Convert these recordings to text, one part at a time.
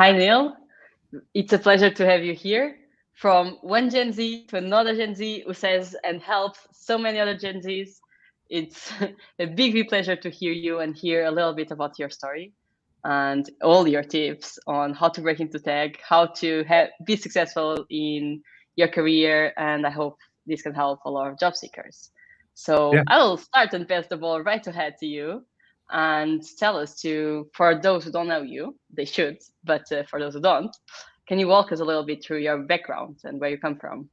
Hi, Neil. It's a pleasure to have you here. From one Gen Z to another Gen Z who says and helps so many other Gen Zs, it's a big pleasure to hear you and hear a little bit about your story and all your tips on how to break into tech, how to be successful in your career, and I hope this can help a lot of job seekers. Yeah, So I will start and pass the ball right ahead to you and tell us for those who don't know you, they should, but for those who don't, can you walk us a little bit through your background and where you come from?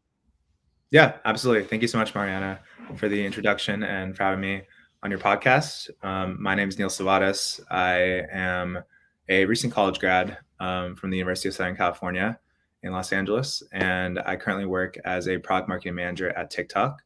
yeah, absolutely. Thank you so much, Mariana, for the introduction and for having me on your podcast. My name is Neal Sivadas. I am a recent college grad from the University of Southern California in Los Angeles, and I currently work as a product marketing manager at TikTok.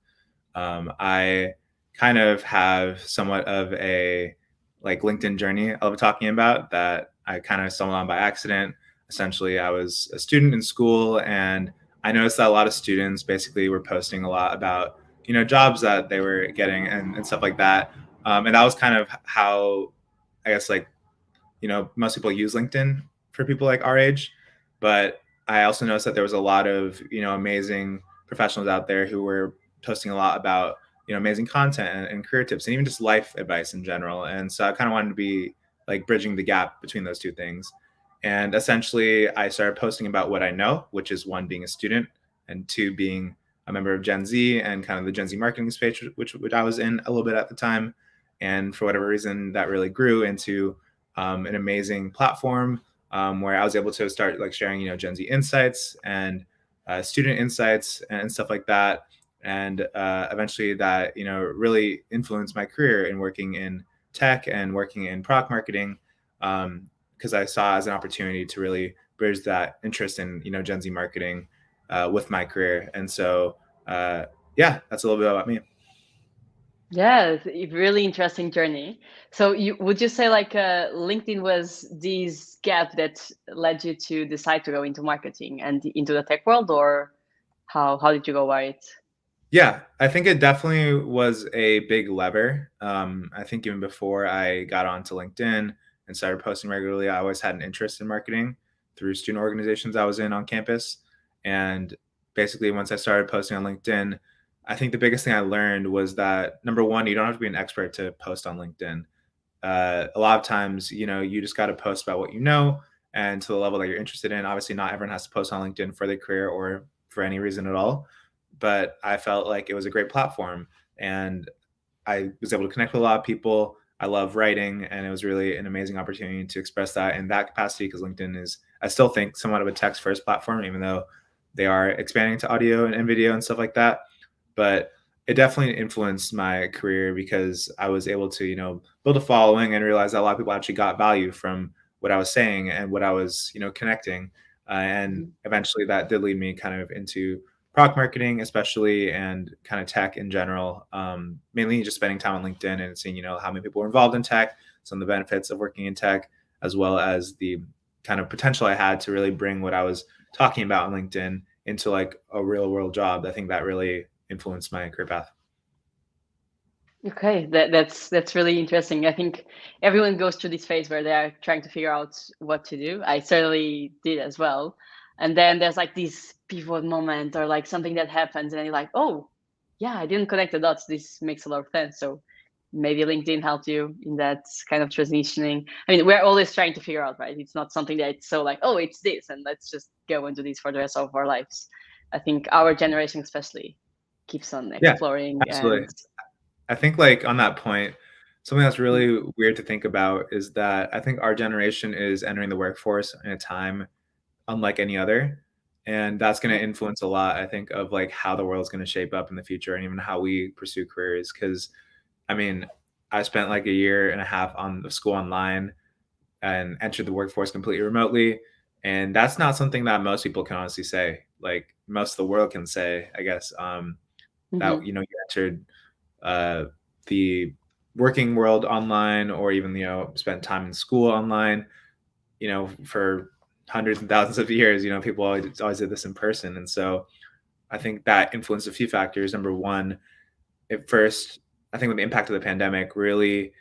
I kind of have somewhat of a LinkedIn journey I love talking about that I kind of stumbled on by accident. Essentially, I was a student in school, and I noticed that a lot of students basically were posting a lot about jobs that they were getting and stuff like that. And that was kind of how I guess most people use LinkedIn for people like our age. But I also noticed that there was a lot of amazing professionals out there who were posting a lot about amazing content and career tips and even just life advice in general. And so I kind of wanted to be like bridging the gap between those two things. And essentially, I started posting about what I know, which is one, being a student, and two, being a member of Gen Z and kind of the Gen Z marketing space, which I was in a little bit at the time. And for whatever reason, that really grew into an amazing platform where I was able to start like sharing, Gen Z insights and student insights and stuff like that. And eventually that, really influenced my career in working in tech and working in product marketing because I saw as an opportunity to really bridge that interest in, Gen Z marketing with my career. And so, yeah, that's a little bit about me. Yeah, it's a really interesting journey. So you would you say like LinkedIn was this gap that led you to decide to go into marketing and into the tech world, or how did you go about it? Yeah, I think it definitely was a big lever. I think even before I got onto LinkedIn and started posting regularly, I always had an interest in marketing through student organizations I was in on campus. And basically, once I started posting on LinkedIn, I think the biggest thing I learned was that number one, you don't have to be an expert to post on LinkedIn. A lot of times, you just got to post about what you know and to the level that you're interested in. Obviously, not everyone has to post on LinkedIn for their career or for any reason at all. But I felt like it was a great platform, and I was able to connect with a lot of people. I love writing, and it was really an amazing opportunity to express that in that capacity because LinkedIn is, I still think, somewhat of a text first platform, even though they are expanding to audio and video and stuff like that. But it definitely influenced my career because I was able to, build a following and realize that a lot of people actually got value from what I was saying and what I was, connecting. And Mhm. eventually that did lead me kind of into product marketing, especially, and kind of tech in general. Mainly just spending time on LinkedIn and seeing, how many people were involved in tech, some of the benefits of working in tech, as well as the kind of potential I had to really bring what I was talking about on LinkedIn into like a real world job. I think that really influenced my career path. Okay, that's really interesting. I think everyone goes through this phase where they are trying to figure out what to do. I certainly did as well. And then there's like this pivot moment or like something that happens, and then you're like, oh, yeah, I didn't connect the dots. This makes a lot of sense. So maybe LinkedIn helped you in that kind of transitioning. I mean, we're always trying to figure out, right? It's not something that it's so like, oh, it's this, and let's just go and do this for the rest of our lives. I think our generation especially keeps on Yeah, exploring absolutely. and I think like on that point, something that's mm, really weird to think about is that I think our generation is entering the workforce in a time unlike any other. And that's going to yeah. influence a lot, I think, of like how the world's going to shape up in the future and even how we pursue careers. Cause I mean, I spent like a year and a half on the school online and entered the workforce completely remotely. And that's not something that most people can honestly say. Like most of the world can say, I guess, that, Mhm. you entered uh, the working world online or even, spent time in school online, for hundreds and thousands of years, people always did this in person. And so I think that influenced a few factors. Number one, at first, I think with the impact of the pandemic really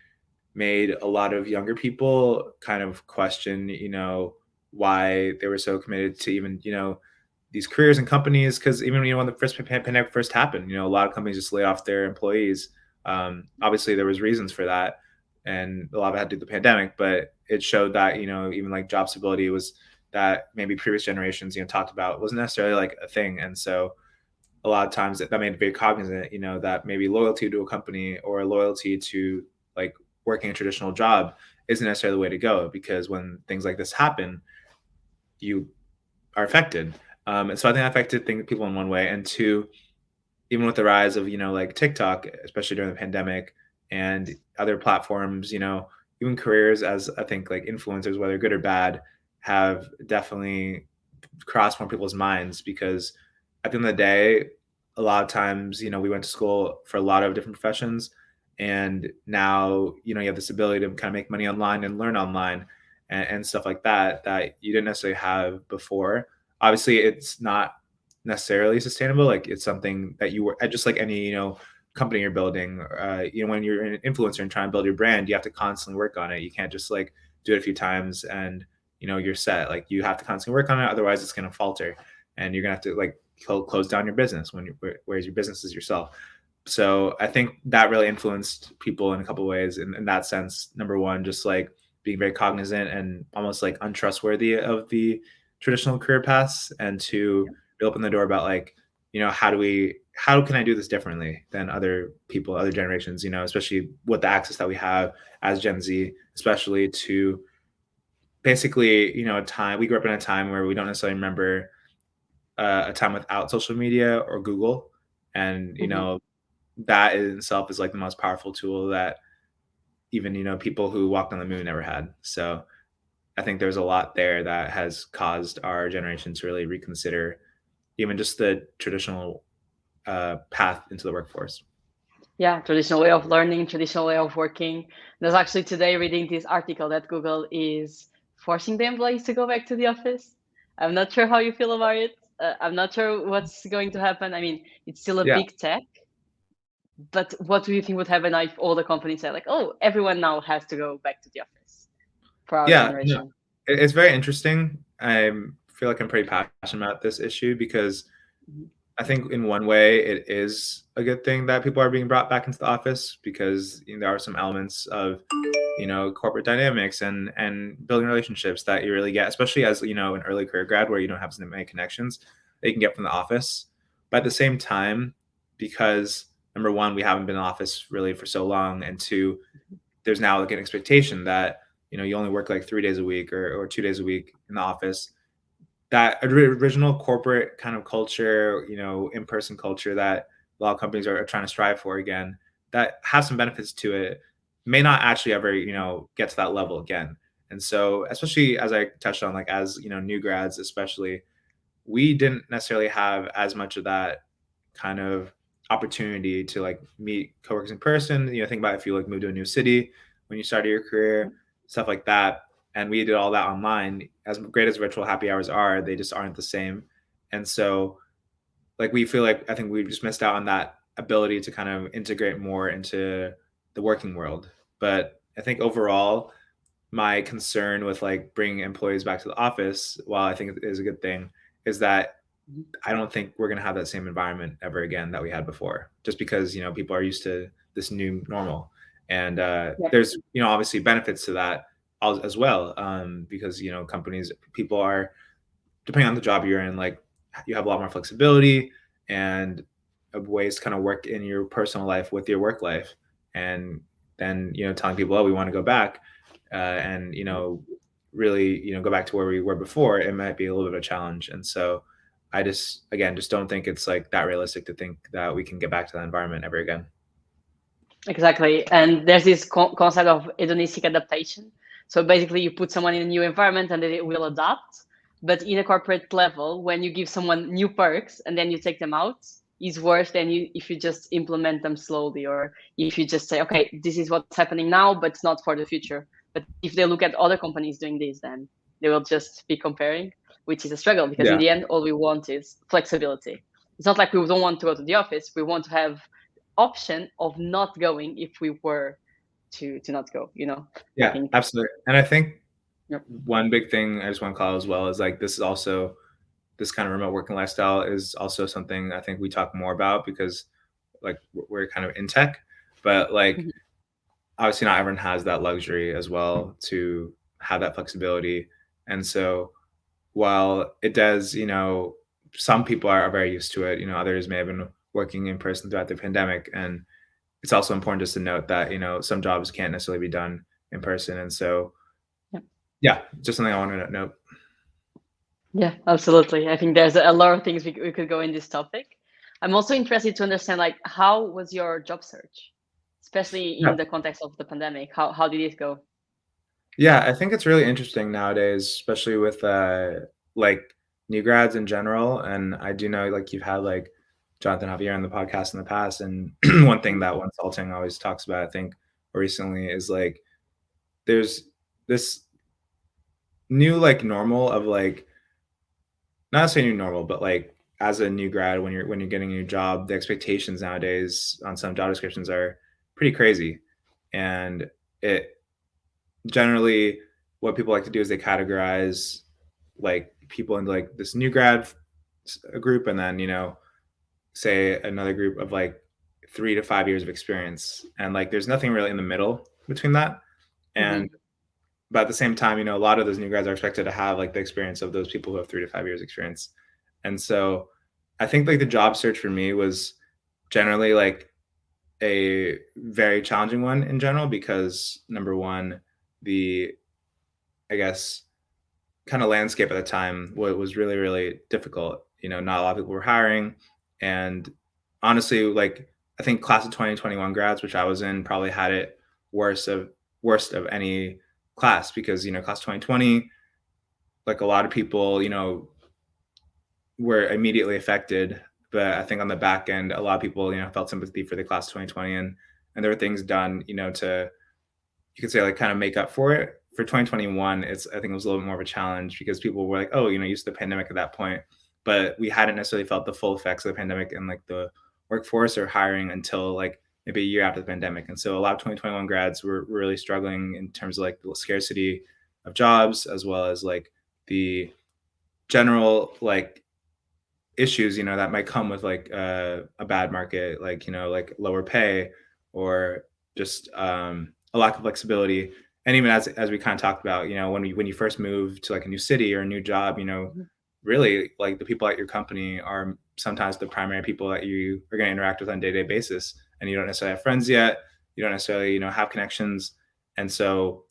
made a lot of younger people kind of question, why they were so committed to even, these careers and companies. Because even, when the first pandemic first happened, a lot of companies just laid off their employees. Obviously there was reasons for that, and a lot of it had to do with the pandemic, but it showed that, even like job stability was that maybe previous generations, talked about, wasn't necessarily like a thing. And so a lot of times that made it very cognizant, that maybe loyalty to a company or loyalty to like working a traditional job isn't necessarily the way to go, because when things like this happen, you are affected. And so I think that affected people in one way. And two, even with the rise of, like TikTok, especially during the pandemic, and other platforms, even careers as, I think, like influencers, whether good or bad, have definitely crossed more people's minds, because at the end of the day, a lot of times, we went to school for a lot of different professions, and now, you have this ability to kind of make money online and learn online, and stuff like that, that you didn't necessarily have before. Obviously it's not necessarily sustainable. Like, it's something that you were just like any, company you're building. When you're an influencer and trying to build your brand, you have to constantly work on it. You can't just like do it a few times and, you're set. Like, you have to constantly work on it, otherwise it's going to falter, and you're going to have to like close down your business, whereas your business is yourself. So I think that really influenced people in a couple of ways, in that sense. Number one, just like being very cognizant and almost like untrustworthy of the traditional career paths, and to open the door about like, how can I do this differently than other people, other generations, especially with the access that we have as Gen Z, especially to basically, a time, we grew up in a time where we don't necessarily remember a time without social media or Google. And, Hmm. that in itself is like the most powerful tool that even, people who walked on the moon never had. So I think there's a lot there that has caused our generation to really reconsider even just the traditional path into the workforce. Yeah, traditional way of learning, traditional way of working. There's actually today reading this article that Google is forcing the employees to go back to the office. I'm not sure how you feel about it. I'm not sure what's going to happen. I mean, it's still a Yeah. big tech, but what do you think would happen if all the companies say like, "Oh, everyone now has to go back to the office for our Yeah. No, generation"? it's very interesting. I feel like I'm pretty passionate about this issue, because Mhm. I think in one way it is a good thing that people are being brought back into the office, because there are some elements of, corporate dynamics and building relationships that you really get, especially as, an early career grad where you don't have so many connections that you can get from the office. But at the same time, because number one, we haven't been in office really for so long, and two, there's now like an expectation that, you only work like 3 days a week, or 2 days a week in the office. That original corporate kind of culture, in-person culture that a lot of companies are trying to strive for again, that has some benefits to it, may not actually ever, get to that level again. And so, especially as I touched on, like as, new grads, especially, we didn't necessarily have as much of that kind of opportunity to like meet coworkers in person. Think about if you like moved to a new city when you started your career, stuff like that. And we did all that online. As great as virtual happy hours are, they just aren't the same. And so, like, we feel like I think we've just missed out on that ability to kind of integrate more into the working world. But I think overall, my concern with like bringing employees back to the office, while I think it is a good thing, is that Mhm. I don't think we're going to have that same environment ever again that we had before, just because, people are used to this new normal. And Yeah. there's, obviously benefits to that as well, because, companies, people are, depending on the job you're in, like, you have a lot more flexibility and ways to kind of work in your personal life with your work life. And then, telling people, oh, we want to go back, and, really, go back to where we were before, it might be a little bit of a challenge. And so I just, again, just don't think it's like that realistic to think that we can get back to that environment ever again. Exactly. And there's this concept of hedonistic adaptation. So basically, you put someone in a new environment and they will adapt. But in a corporate level, when you give someone new perks and then you take them out, is worse than if you just implement them slowly, or if you just say, okay, this is what's happening now, but it's not for the future. But if they look at other companies doing this, then they will just be comparing, which is a struggle, because in Yeah. the end, all we want is flexibility. It's not like we don't want to go to the office. We want to have option of not going if we were to not go, I Yeah, think. absolutely. And I think Yep. one big thing I just want to call as well is like this is also this kind of remote working lifestyle is also something I think we talk more about because like we're kind of in tech, but like Mhm. obviously not everyone has that luxury as well to have that flexibility. And so while it does, some people are very used to it, others may have been working in person throughout the pandemic. And it's also important just to note that, some jobs can't necessarily be done in person. And so, Yep. yeah, just something I wanted to note. Yeah, absolutely. I think there's a lot of things we could go in this topic. I'm also interested to understand, like, how was your job search, especially Yeah. in the context of the pandemic? How did it go? Yeah, I think it's really interesting nowadays, especially with like new grads in general. And I do know like you've had like Jonathan Javier on the podcast in the past. And one thing that one Salting always talks about, I think, recently is like there's this new like normal of like not saying new normal, but like as a new grad when you're getting a new job, the expectations nowadays on some job descriptions are pretty crazy. And it generally what people like to do is they categorize like people into like this new grad group and then say another group of like 3 to 5 years of experience and like there's nothing really in the middle between that. Hmm. And but at the same time a lot of those new grads are expected to have like the experience of those people who have 3 to 5 years experience. And so I think like the job search for me was generally like a very challenging one in general because number one, the I guess kind of landscape at the time was really really difficult. Not a lot of people were hiring, and honestly, like I think class of 2021 grads, which I was in, probably had it worst of worst of any class because class 2020, like a lot of people, were immediately affected. But I think on the back end, a lot of people, felt sympathy for the class of 2020, and there were things done, to you could say like kind of make up for it. For 2021, I think it was a little bit more of a challenge because people were like, oh, used to the pandemic at that point, but we hadn't necessarily felt the full effects of the pandemic in like the workforce or hiring until like maybe a year after the pandemic. And so a lot of 2021 grads were really struggling in terms of like the scarcity of jobs as well as like the general like issues that might come with like a bad market, like like lower pay or just a lack of flexibility. And even as we kind of talked about, when you first move to like a new city or a new job, really like the people at your company are sometimes the primary people that you are going to interact with on a day-to-day basis, and you don't necessarily have friends yet, you don't necessarily have connections. And so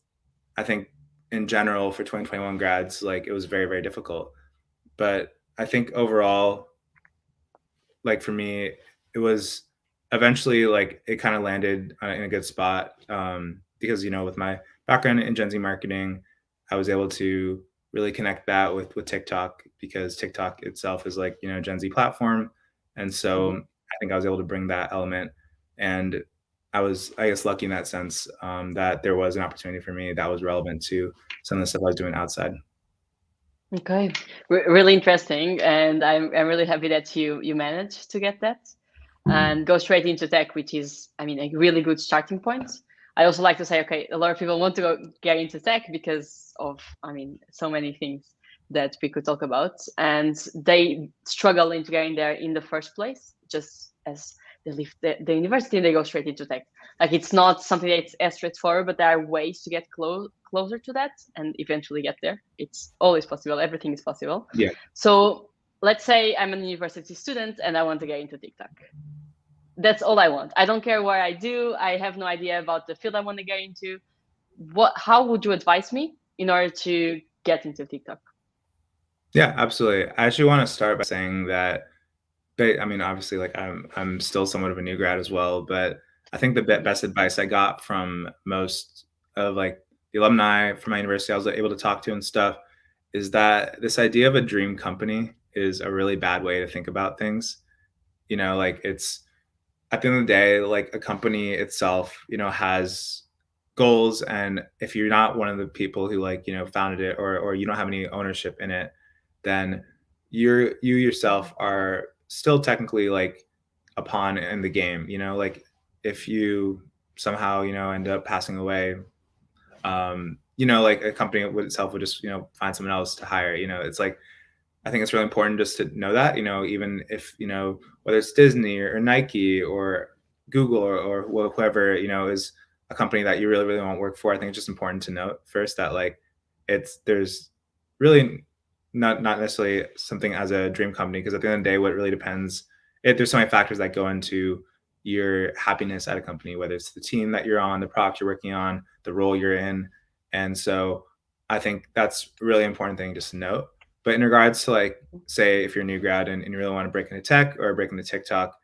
I think in general for 2021 grads, like it was very very difficult. But I think overall, like for me, it was eventually like it kind of landed in a good spot because with my background in Gen Z marketing, I was able to really connect that with TikTok because TikTok itself is like Gen Z platform, and so Hmm. I think I was able to bring that element, and I was I guess lucky in that sense that there was an opportunity for me that was relevant to some of the stuff I was doing outside. Okay, really interesting, and I'm really happy that you managed to get that and go straight into tech, which is, I mean, a really good starting point. I also like to say, okay, a lot of people want to get into tech because of, I mean, so many things that we could talk about, and they struggle into getting there in the first place, just as they leave the university and they go straight into tech. Like it's not something that's as straightforward, but there are ways to get closer to that and eventually get there. It's always possible. Everything is possible. Yeah. So let's say I'm an university student and I want to get into TikTok. That's all I want. I don't care what I do. I have no idea about the field I want to get into. How would you advise me in order to get into TikTok? Yeah, absolutely. I actually want to start by saying that I mean, obviously, like I'm still somewhat of a new grad as well, but I think the Mhm. best advice I got from most of like the alumni from my university I was able to talk to and stuff is that this idea of a dream company is a really bad way to think about things. Like it's at the end of the day, like a company itself, has goals, and if you're not one of the people who like founded it or you don't have any ownership in it, then you yourself are still technically like a pawn in the game. Like if you somehow end up passing away, like a company with itself would just find someone else to hire. It's like I think it's really important just to know that, even if, whether it's Disney or Nike or Google or whoever, is a company that you really, really want to work for. I think it's just important to note first that like there's really not necessarily something as a dream company, because at the end of the day, what really depends, there's so many factors that go into your happiness at a company, whether it's the team that you're on, the product you're working on, the role you're in. And so I think that's a really important thing just to note. But in regards to like, say if you're a new grad and you really want to break into tech or break into TikTok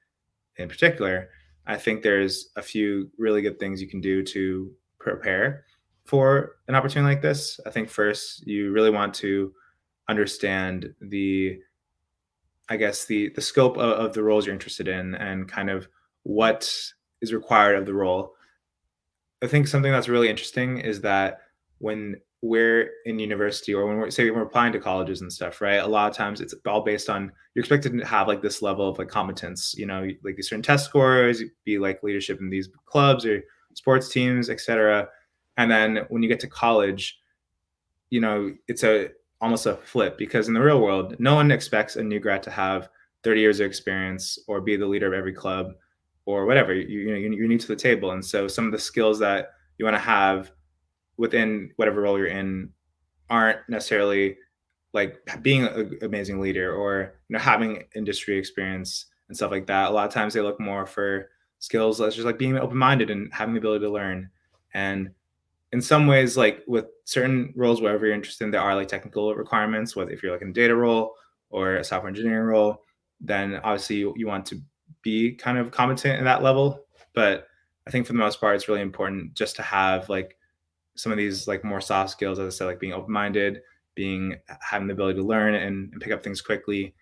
in particular, I think there's a few really good things you can do to prepare for an opportunity like this. I think first you really want to understand I guess the scope of the roles you're interested in and kind of what is required of the role. I think something that's really interesting is that when we're in university, or when we're applying to colleges and stuff, right? A lot of times it's all based on, you're expected to have like this level of like competence, like these certain test scores, be like leadership in these clubs or sports teams, etc. And then when you get to college, it's almost a flip, because in the real world, no one expects a new grad to have 30 years of experience or be the leader of every club or whatever. You're new to the table, and so some of the skills that you want to have within whatever role you're in aren't necessarily like being an amazing leader or having industry experience and stuff like that. A lot of times they look more for skills that's just like being open-minded and having the ability to learn. And in some ways, like with certain roles, wherever you're interested in, there are like technical requirements. Whether if you're like in a data role or a software engineering role, then obviously you want to be kind of competent in that level. But I think for the most part, it's really important just to have like some of these like more soft skills, as I said, like being open-minded, being having the ability to learn and pick up things quickly.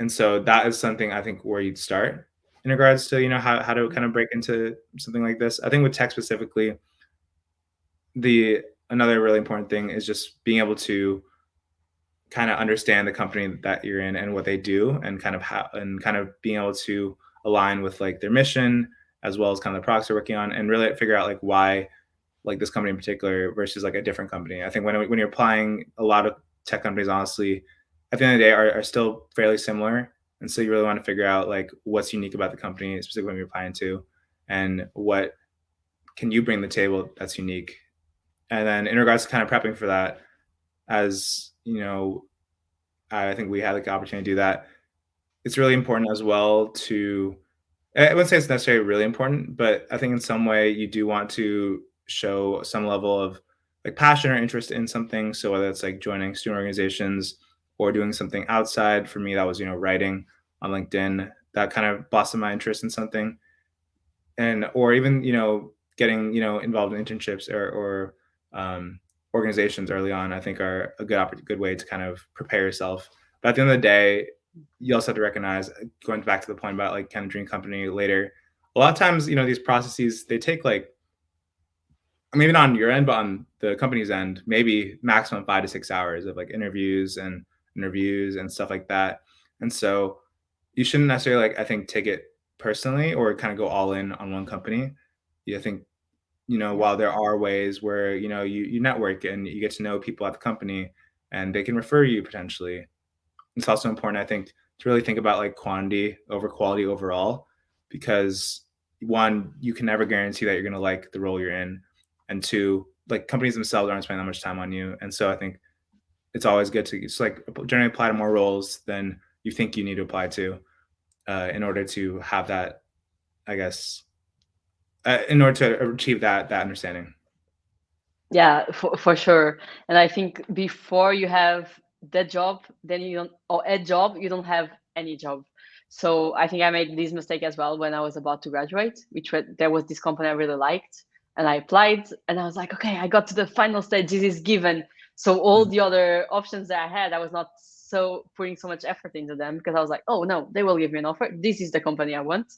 And so that is something I think where you'd start in regards to how to kind of break into something like this. I think with tech specifically, the another really important thing is just being able to kind of understand the company that you're in and what they do, and kind of how, and kind of being able to align with like their mission, as well as kind of the products they're working on, and really figure out like why like this company in particular versus like a different company. I think when you're applying, a lot of tech companies, honestly, at the end of the day, are still fairly similar. And so you really want to figure out like what's unique about the company, specifically when you're applying to, and what can you bring to the table that's unique. And then in regards to kind of prepping for that, as I think we had like the opportunity to do that. It's really important as well to, I wouldn't say it's necessarily really important, but I think in some way you do want to show some level of like passion or interest in something. So whether it's like joining student organizations or doing something outside, for me that was writing on LinkedIn, that kind of blossomed my interest in something. And or even getting involved in internships or organizations early on, I think are a good way to kind of prepare yourself. But at the end of the day, you also have to recognize, going back to the point about like kind of dream company later, a lot of times these processes, they take like, maybe not on your end, but on the company's end, maybe maximum 5 to 6 hours of like interviews and stuff like that. And so you shouldn't necessarily, like, I think, take it personally or kind of go all in on one company. Yeah, I think Yeah. while there are ways where you network and you get to know people at the company and they can refer you potentially, it's also important, I think, to really think about like quantity over quality overall, because one, you can never guarantee that you're going to like the role you're in, and two, like companies themselves aren't spending that much time on you. And so I think it's always good to just like generally apply to more roles than you think you need to apply to, in order to have that, I guess, in order to achieve that understanding. Yeah, for sure. And I think before you have that job, then you don't, or a job, you don't have any job. So I think I made this mistake as well when I was about to graduate, there was this company I really liked, and I applied, and I was like, okay, I got to the final stage, this is given. So all Mhm. the other options that I had, I was not so putting so much effort into them, because I was like, oh no, they will give me an offer. This is the company I want.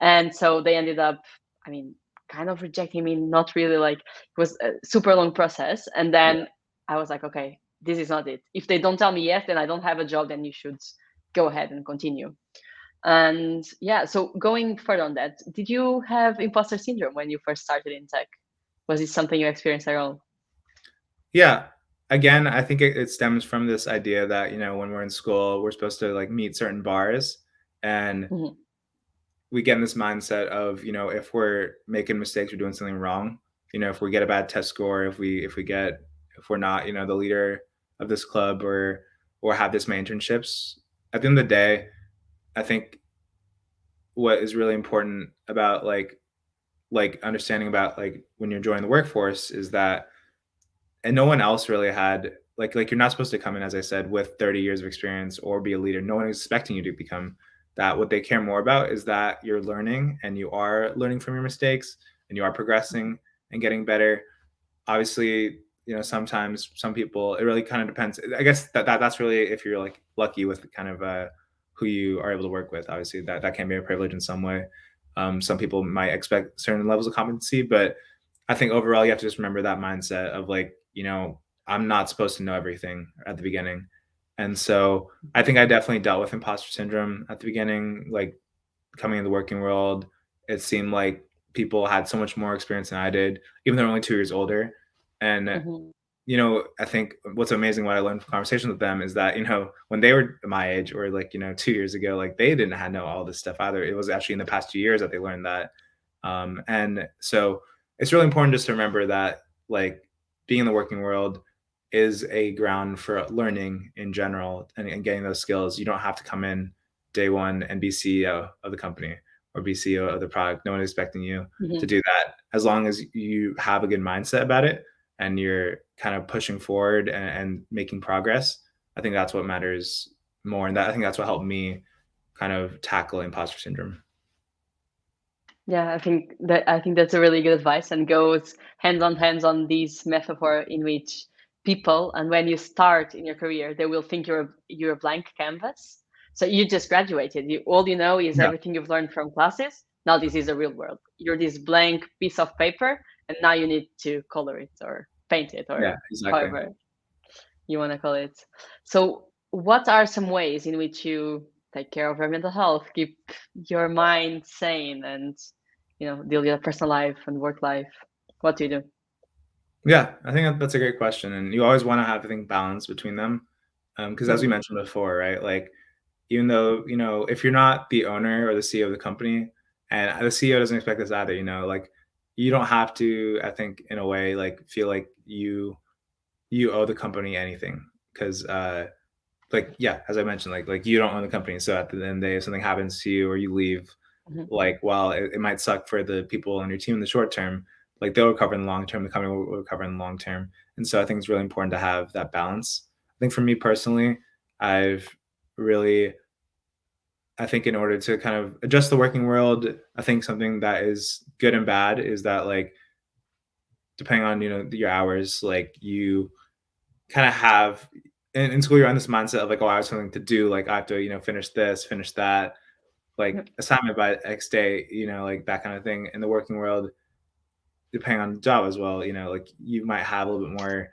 And so they ended up, I mean, kind of rejecting me, not really, like, it was a super long process. And Yeah. then I was like, okay, this is not it. If they don't tell me yes, then I don't have a job, then you should go ahead and continue. And yeah, so going further on that, did you have imposter syndrome when you first started in tech? Was it something you experienced at all? Yeah. Again, I think it stems from this idea that, when we're in school, we're supposed to like meet certain bars, and Mhm, we get in this mindset of, if we're making mistakes or doing something wrong, if we get a bad test score, if we're not, the leader of this club, or have this many internships, at the end of the day, I think what is really important about like understanding about like when you're joining the workforce is that, and no one else really had like you're not supposed to come in, as I said, with 30 years of experience or be a leader. No one is expecting you to become that. What they care more about is that you're learning, and you are learning from your mistakes, and you are mhm, progressing and getting better. Obviously, sometimes some people, it really kind of depends. I guess that's really if you're like lucky with kind of who you are able to work with. Obviously, that can be a privilege in some way. Some people might expect certain levels of competency, but I think overall you have to just remember that mindset of like, I'm not supposed to know everything at the beginning. And so I mhm, think I definitely dealt with imposter syndrome at the beginning, like coming in the working world. It seemed like people had so much more experience than I did, even though they're only 2 years older. And mhm, I think what's amazing, what I learned from conversations with them is that, when they were my age, or like, 2 years ago, like they didn't have know all this stuff either. It was actually in the past 2 years that they learned that. And so it's really important just to remember that, like, being in the working world is a ground for learning in general, and getting those skills. You don't have to come in day one and be CEO of the company or be CEO of the product. No one is expecting you to mhm. do that, as long as you have a good mindset about it and you're kind of pushing forward and making progress. I think that's what matters more. And I think that's what helped me kind of tackle imposter syndrome. Yeah, I think that's a really good advice and goes hands on this metaphor in which people, and when you start in your career, they will think you're a blank canvas. So you just graduated. All you know is Yeah. everything you've learned from classes. Now this is the real world. You're this blank piece of paper, and now you need to color it or paint it Yeah, or exactly. however you want to call it. So, what are some ways in which you take care of your mental health, keep your mind sane, and deal with your personal life and work life? What do you do? Yeah, I think that's a great question. And you always want to have, I think, balance between them. Because as we Mhm, mentioned before, right? Like, even though, if you're not the owner or the CEO of the company, and the CEO doesn't expect this either, like, you don't have to, I think, in a way, like, feel like you owe the company anything. Because like, yeah, as I mentioned, like you don't own the company, so at the end of the day, if something happens to you or you leave, mhm, like, while it might suck for the people on your team in the short term, like they'll recover in the long term. The company will recover in the long term. And so I think it's really important to have that balance. I think for me personally, I've really, I think in order to kind of adjust the working world, I think something that is good and bad is that, like, depending on, your hours, like you kind of have in school, you're on this mindset of like, oh, I have something to do. Like I have to, finish this, finish that, like yep, assignment by X day, like that kind of thing. In the working world, depending on the job as well, like you might have a little bit more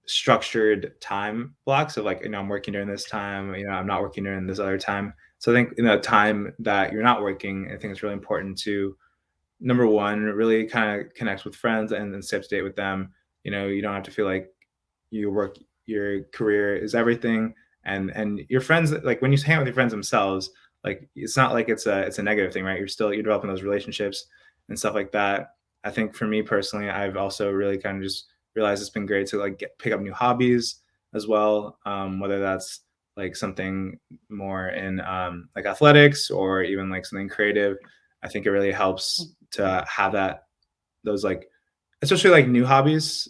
structured time blocks of like, I'm working during this time, I'm not working during this other time. So I think in the time that you're not working, I think it's really important to, number one, really kind of connect with friends and stay up to date with them. You don't have to feel like your career is everything, and your friends, like when you hang out with your friends themselves, like it's not like it's a negative thing, right? You're developing those relationships and stuff like that. I think for me personally, I've also really kind of just realized it's been great to like pick up new hobbies as well, whether that's like something more in like athletics or even like something creative. I think it really helps to have those like, especially like new hobbies,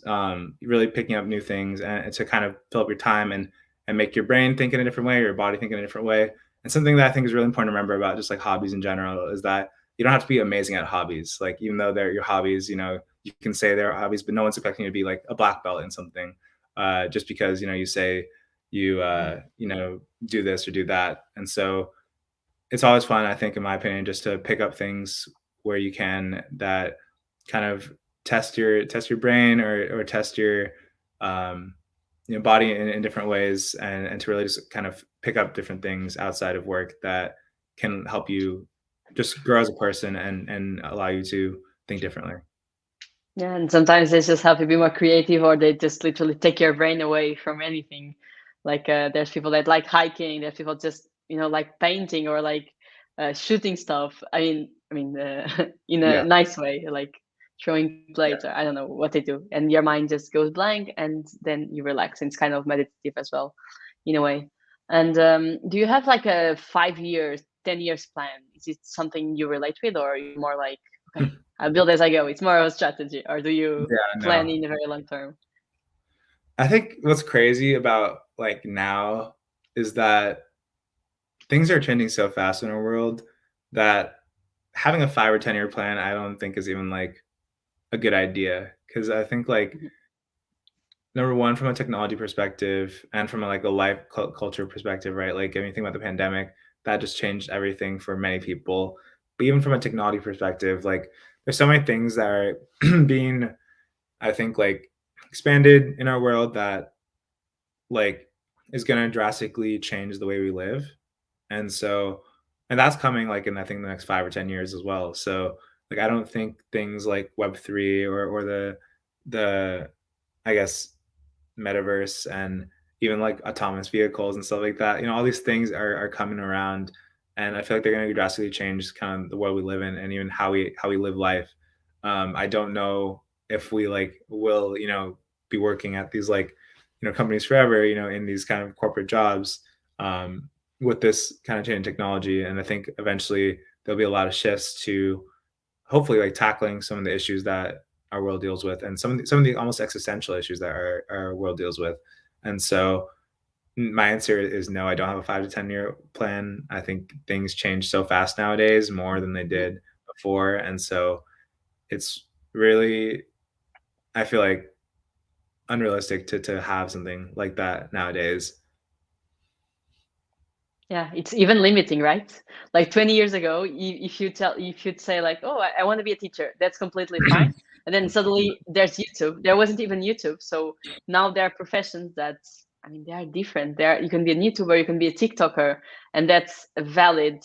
really picking up new things and to kind of fill up your time and make your brain think in a different way, your body think in a different way. And something that I think is really important to remember about just like hobbies in general is that you don't have to be amazing at hobbies. Like even though they're your hobbies, you can say they're hobbies, but no one's expecting you to be like a black belt in something, just because you say do this or do that. And so it's always fun, I think, in my opinion, just to pick up things where you can, that kind of test your brain, or test your um, body in different ways, and to really just kind of pick up different things outside of work that can help you just grow as a person and allow you to think differently. Yeah, and sometimes they just help you be more creative, or they just literally take your brain away from anything. Like there's people that like hiking, there's people just like painting or like shooting stuff. In a Yeah, nice way, like throwing plates, or I don't know what they do, and your mind just goes blank, and then you relax. And it's kind of meditative as well, in a way. And do you have like a 5 years, 10 years plan? Is it something you relate with, or you're more like, okay, I build as I go? It's more of a strategy, or do you yeah, plan no. in the very long term? I think what's crazy about like now is that things are changing so fast in our world that having a 5 or 10 year plan, I don't think is even like a good idea. Cause I think like Mhm. number one, from a technology perspective and from a, like a life culture perspective, right? Like anything about the pandemic, that just changed everything for many people. But even from a technology perspective, like there's so many things that are being, I think, like expanded in our world that like is going to drastically change the way we live. And so, and that's coming like in I think the next 5 or 10 years as well. So like I don't think things like Web3 or the I guess metaverse and even like autonomous vehicles and stuff like that. You know, all these things are coming around, and I feel like they're going to drastically change kind of the world we live in and even how we live life. I don't know if we like will be working at these like companies forever, in these kind of corporate jobs. With this kind of change in technology, and I think eventually there'll be a lot of shifts to hopefully like tackling some of the issues that our world deals with and some of the almost existential issues that our world deals with. And so my answer is no, I don't have a 5 to 10 year plan. I think things change so fast nowadays, more than they Mhm. did before. And so it's really, I feel like, unrealistic to have something like that nowadays. Yeah, it's even limiting, right? Like 20 years ago, if you'd say like, "Oh, I want to be a teacher," that's completely fine. And then suddenly there's YouTube. There wasn't even YouTube. So now there are professions that, they are different. You can be a YouTuber, you can be a TikToker, and that's a valid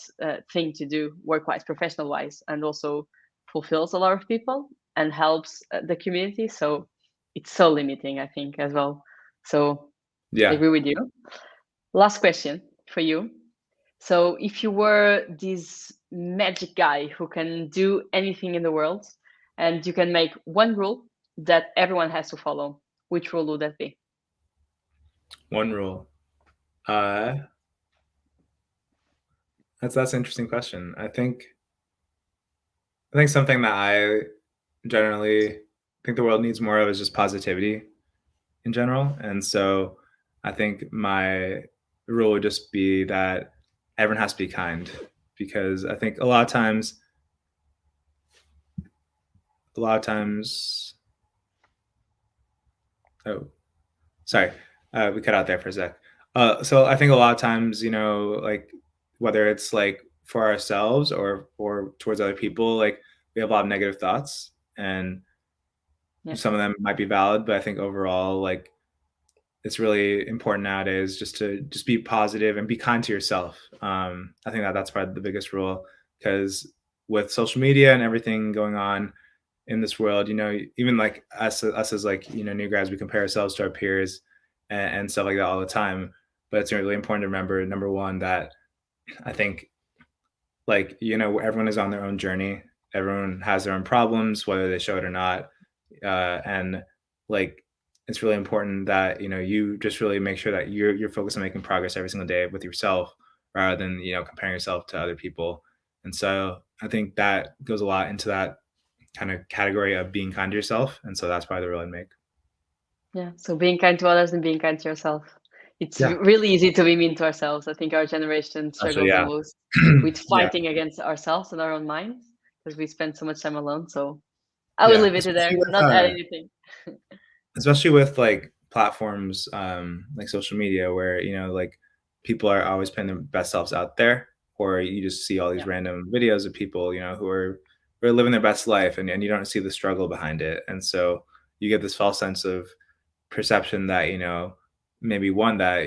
thing to do work-wise, professional-wise, and also fulfills a lot of people and helps the community. So it's so limiting, I think, as well. So I Yeah. agree with you. Last question for you. So, if you were this magic guy who can do anything in the world and you can make one rule that everyone has to follow, which rule would that be? One rule. Uh, that's an interesting question. I think something that I generally think the world needs more of is just positivity in general. And so I think my rule would just be that everyone has to be kind, because I think a lot of times, oh, sorry, we cut out there for a sec. So I think a lot of times, like whether it's like for ourselves or towards other people, like we have a lot of negative thoughts, and Yeah. some of them might be valid, but I think overall, like it's really important nowadays just to just be positive and be kind to yourself. I think that that's probably the biggest rule, because with social media and everything going on in this world, even like us as like new grads, we compare ourselves to our peers and stuff like that all the time. But it's really important to remember, number one, that I think like everyone is on their own journey. Everyone has their own problems, whether they show it or not. And like it's really important that you just really make sure that you're focused on making progress every single day with yourself, rather than comparing yourself to other people. And so I think that goes a lot into that kind of category of being kind to yourself. And so that's probably the rule I'd make. Yeah. So, being kind to others and being kind to yourself. It's Yeah. really easy to be mean to ourselves. I think our generation Actually, struggles the yeah. most with Yeah. fighting against ourselves and our own minds because we spend so much time alone. So, I will Yeah. leave it there, not add anything. Especially with like platforms like social media, where like people are always putting their best selves out there, or you just see all these Yeah. random videos of people who are living their best life, and you don't see the struggle behind it. And so you get this false sense of perception that maybe one that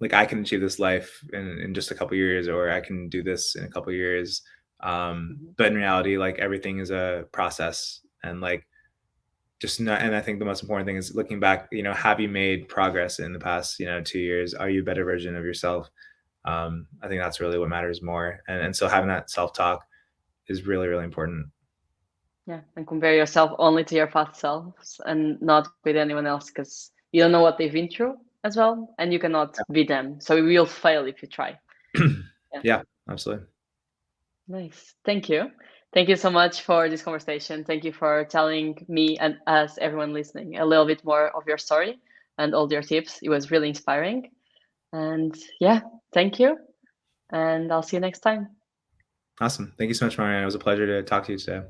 like I can achieve this life in just a couple years, or I can do this in a couple years. Mhm. But in reality, like everything is a process, and like just not. And I think the most important thing is looking back, have you made progress in the past, 2 years? Are you a better version of yourself? I think that's really what matters more. And so having that self-talk is really, really important. Yeah, and compare yourself only to your past selves and not with anyone else, because you don't know what they've been through as well, and you cannot be them. So you will fail if you try. Yeah, Yeah, absolutely. nice. Thank you. Thank you so much for this conversation. Thank you for telling me and us, everyone listening, a little bit more of your story and all your tips. It was really inspiring. And yeah, thank you. And I'll see you next time. Awesome. Thank you so much, Marianne. It was a pleasure to talk to you today.